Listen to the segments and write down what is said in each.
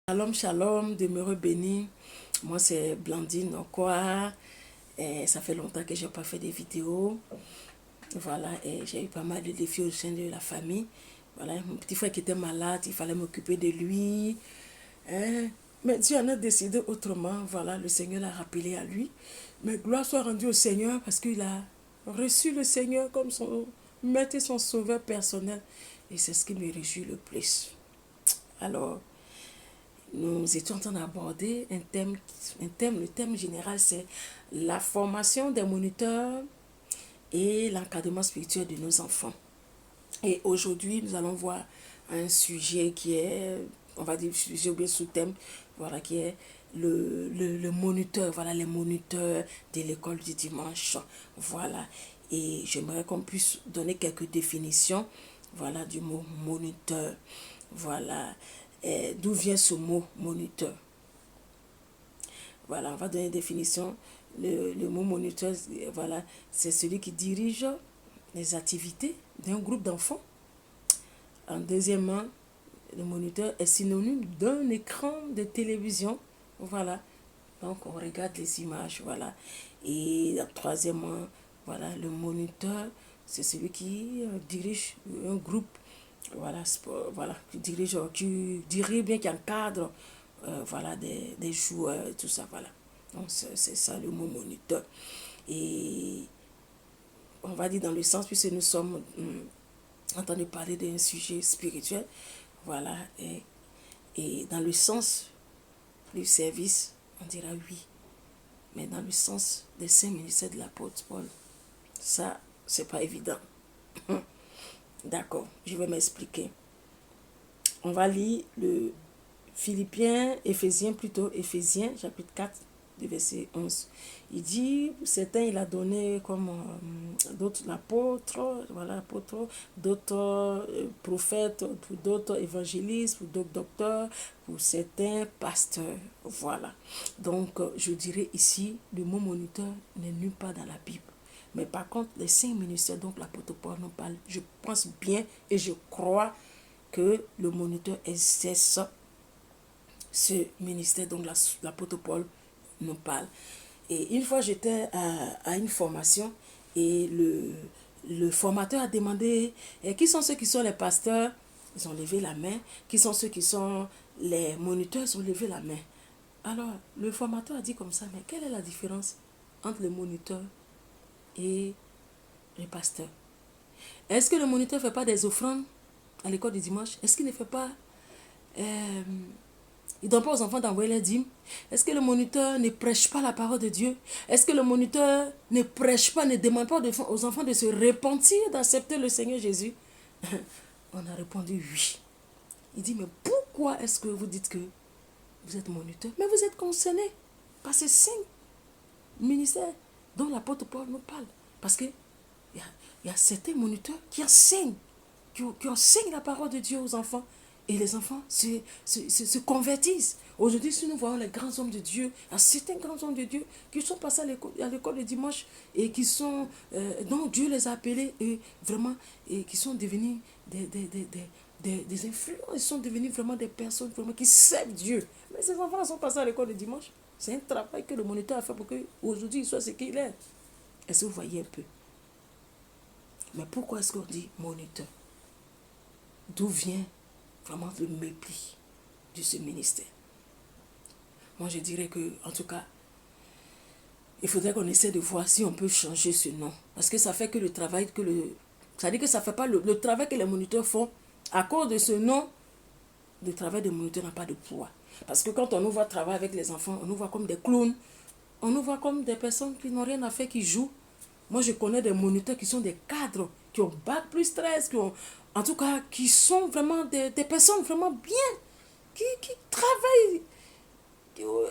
Shalom, shalom, demeurez bénis. Moi, c'est Blandine Okwa. Et ça fait longtemps que je n'ai pas fait des vidéos. Voilà, et j'ai eu pas mal de défis au sein de la famille. Voilà, mon petit frère qui était malade, il fallait m'occuper de lui. Mais Dieu en a décidé autrement. Voilà, le Seigneur l'a rappelé à lui. Mais gloire soit rendue au Seigneur parce qu'il a reçu le Seigneur comme son maître et son sauveur personnel. Et c'est ce qui me réjouit le plus. Alors, nous étions en train d'aborder le thème général, c'est la formation des moniteurs et l'encadrement spirituel de nos enfants. Et aujourd'hui, nous allons voir un sujet qui est, on va dire, sujet ou bien sous-thème, voilà, qui est le moniteur, voilà, les moniteurs de l'école du dimanche, voilà. Et j'aimerais qu'on puisse donner quelques définitions, voilà, du mot moniteur, voilà. D'où vient ce mot moniteur? Voilà, on va donner une définition. Le mot moniteur, voilà, c'est celui qui dirige les activités d'un groupe d'enfants. Deuxièmement, le moniteur est synonyme d'un écran de télévision. Voilà, donc on regarde les images, voilà. Et troisièmement, voilà, le moniteur, c'est celui qui dirige un groupe, voilà, voilà, qui dirige bien, qui encadre, voilà, des joueurs, tout ça, voilà. Donc c'est ça le mot moniteur. Et on va dire dans le sens, puisque nous sommes entendu parler d'un sujet spirituel, voilà, et dans le sens du service, on dira oui. Mais dans le sens des saints ministères de l'apôtre Paul, ça, c'est pas évident. D'accord, je vais m'expliquer. On va lire le Éphésiens, chapitre 4, du verset 11. Il dit, certains, il a donné comme d'autres l'apôtre, voilà, apôtre, d'autres prophètes, pour d'autres évangélistes, pour d'autres docteurs, pour certains pasteurs, voilà. Donc, je dirais ici, le mot moniteur n'est nulle part dans la Bible. Mais par contre, les 5 ministères, donc l'apôtre Paul nous parle, je pense bien et je crois que le moniteur exerce ce ministère dont l'apôtre Paul nous parle. Et une fois, j'étais à une formation et le formateur a demandé qui sont ceux qui sont les pasteurs. Ils ont levé la main. Qui sont ceux qui sont les moniteurs? Ils ont levé la main. Alors, le formateur a dit comme ça, mais quelle est la différence entre les moniteurs et les pasteurs? Est-ce que le moniteur ne fait pas des offrandes à l'école du dimanche? Est-ce qu'il ne fait pas... il ne donne pas aux enfants d'envoyer les dîmes? Est-ce que le moniteur ne prêche pas la parole de Dieu? Est-ce que le moniteur ne prêche pas, ne demande pas aux enfants de se repentir, d'accepter le Seigneur Jésus? On a répondu oui. Il dit, mais pourquoi est-ce que vous dites que vous êtes moniteur? Mais vous êtes concerné par ces 5 ministères dont l'apôtre Paul nous parle. Parce qu'il y a certains moniteurs qui enseignent, qui enseignent la parole de Dieu aux enfants. Et les enfants se convertissent. Aujourd'hui, si nous voyons les grands hommes de Dieu, il y a certains grands hommes de Dieu qui sont passés à l'école le dimanche et qui sont, dont Dieu les a appelés et vraiment, et qui sont devenus des influents. Ils sont devenus vraiment des personnes vraiment qui servent Dieu. Mais ces enfants sont passés à l'école le dimanche. C'est un travail que le moniteur a fait pour qu'aujourd'hui il soit ce qu'il est. Est-ce que vous voyez un peu? Mais pourquoi est-ce qu'on dit moniteur? D'où vient vraiment le mépris de ce ministère? Moi, je dirais que, en tout cas, il faudrait qu'on essaie de voir si on peut changer ce nom. Parce que ça fait que le travail ça dit que ça fait pas le travail que les moniteurs font. À cause de ce nom, le travail des moniteurs n'a pas de poids. Parce que quand on nous voit travailler avec les enfants, on nous voit comme des clowns. On nous voit comme des personnes qui n'ont rien à faire, qui jouent. Moi, je connais des moniteurs qui sont des cadres, qui ont bac plus 13, en tout cas, qui sont vraiment des personnes vraiment bien, qui travaillent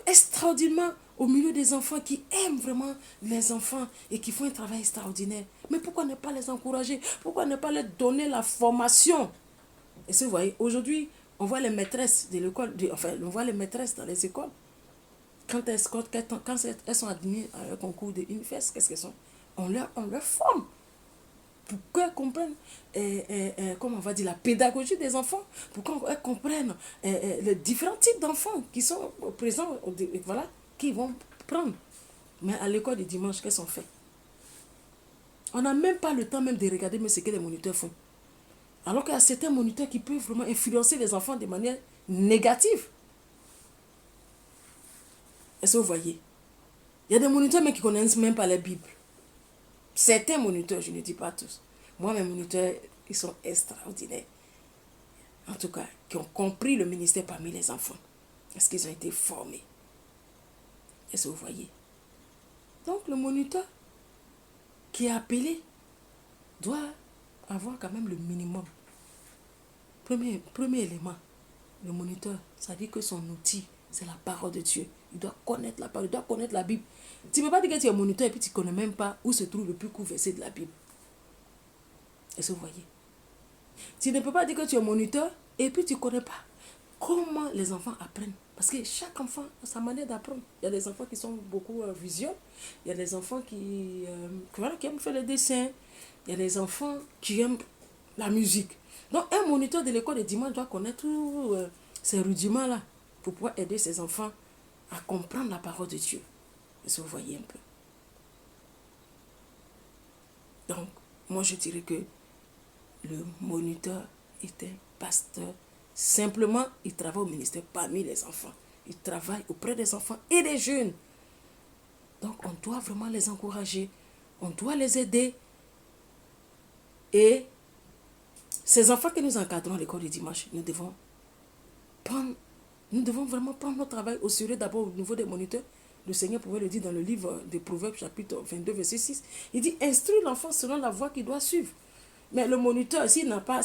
extraordinairement au milieu des enfants, qui aiment vraiment les enfants et qui font un travail extraordinaire. Mais pourquoi ne pas les encourager? Pourquoi ne pas leur donner la formation? Et vous voyez, aujourd'hui, on voit les maîtresses de l'école, on voit les maîtresses dans les écoles. Quand elles sont admises à un concours de UNIFES, qu'est-ce qu'elles sont? On leur forme. pour qu'elles comprennent, comment on va dire, la pédagogie des enfants, pour qu'elles comprennent les différents types d'enfants qui sont présents, voilà, qui vont prendre. Mais à l'école du dimanche, qu'est-ce qu'on fait? On n'a même pas le temps même de regarder mais ce que les moniteurs font. Alors qu'il y a certains moniteurs qui peuvent vraiment influencer les enfants de manière négative. Est-ce que vous voyez? Il y a des moniteurs mais qui ne connaissent même pas la Bible. Certains moniteurs, je ne dis pas tous. Moi, mes moniteurs, ils sont extraordinaires. En tout cas, qui ont compris le ministère parmi les enfants. Est-ce qu'ils ont été formés? Est-ce que vous voyez? Donc, le moniteur qui est appelé doit avoir quand même le minimum. Premier élément, le moniteur, ça dit que son outil, c'est la parole de Dieu. Il doit connaître la parole, il doit connaître la Bible. Tu ne peux pas dire que tu es moniteur et puis tu ne connais même pas où se trouve le plus court verset de la Bible. Est-ce que vous voyez? Tu ne peux pas dire que tu es moniteur et puis tu ne connais pas comment les enfants apprennent. Parce que chaque enfant a sa manière d'apprendre. Il y a des enfants qui sont beaucoup visuels. Il y a des enfants qui aiment faire les dessins. Il y a des enfants qui aiment la musique. Donc, un moniteur de l'école de dimanche doit connaître tous ces rudiments-là pour pouvoir aider ses enfants à comprendre la parole de Dieu. Est-ce que vous voyez un peu? Donc, moi, je dirais que le moniteur est un pasteur. Simplement, il travaille au ministère parmi les enfants. Il travaille auprès des enfants et des jeunes. Donc, on doit vraiment les encourager. On doit les aider. Et ces enfants que nous encadrons à l'école du dimanche, nous devons vraiment prendre notre travail au sérieux d'abord au niveau des moniteurs. Le Seigneur pouvait le dire dans le livre de Proverbes, chapitre 22, verset 6. Il dit, instruis l'enfant selon la voie qu'il doit suivre. Mais le moniteur, s'il n'a pas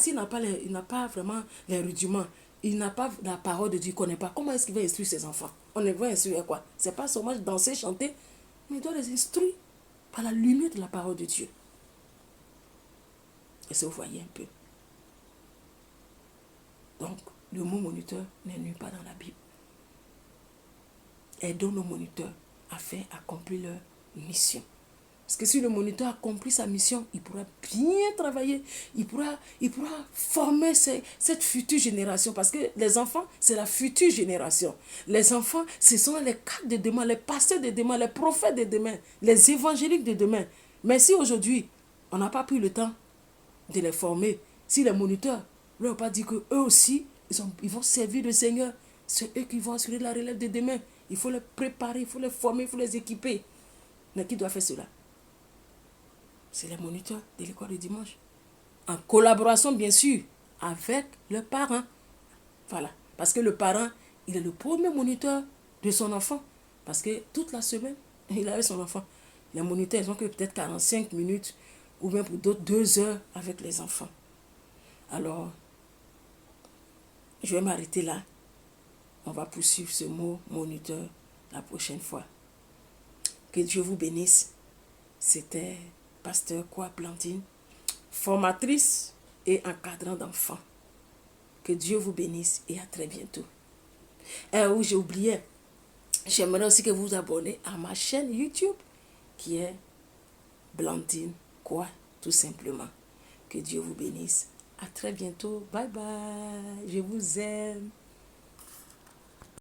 vraiment les rudiments, il n'a pas la parole de Dieu, il ne connaît pas. Comment est-ce qu'il va instruire ses enfants? On les va instruire quoi? Ce n'est pas seulement danser, chanter, mais il doit les instruire par la lumière de la parole de Dieu. Est-ce que vous voyez un peu? Donc, le mot moniteur n'est nulle part dans la Bible. Aidons nos moniteurs à faire accomplir leur mission. Parce que si le moniteur accomplit sa mission, il pourra bien travailler, il pourra former cette future génération. Parce que les enfants, c'est la future génération. Les enfants, ce sont les cadres de demain, les pasteurs de demain, les prophètes de demain, les évangéliques de demain. Mais si aujourd'hui, on n'a pas pris le temps de les former, si les moniteurs ne leur ont pas dit qu'eux aussi, ils vont servir le Seigneur, c'est eux qui vont assurer la relève de demain. Il faut les préparer, il faut les former, il faut les équiper. Mais qui doit faire cela? C'est les moniteurs de l'école du dimanche. En collaboration, bien sûr, avec le parent. Voilà. Parce que le parent, il est le premier moniteur de son enfant. Parce que toute la semaine, il avait son enfant. Les moniteurs, ils ont que peut-être 45 minutes ou même pour d'autres 2 heures avec les enfants. Alors, je vais m'arrêter là. On va poursuivre ce mot moniteur la prochaine fois. Que Dieu vous bénisse. C'était Pasteur Kwa Blandine, formatrice et encadrant d'enfants. Que Dieu vous bénisse et à très bientôt. Oui, j'ai oublié. J'aimerais aussi que vous vous abonnez à ma chaîne YouTube qui est Blandine Kwa, tout simplement. Que Dieu vous bénisse. À très bientôt. Bye bye. Je vous aime.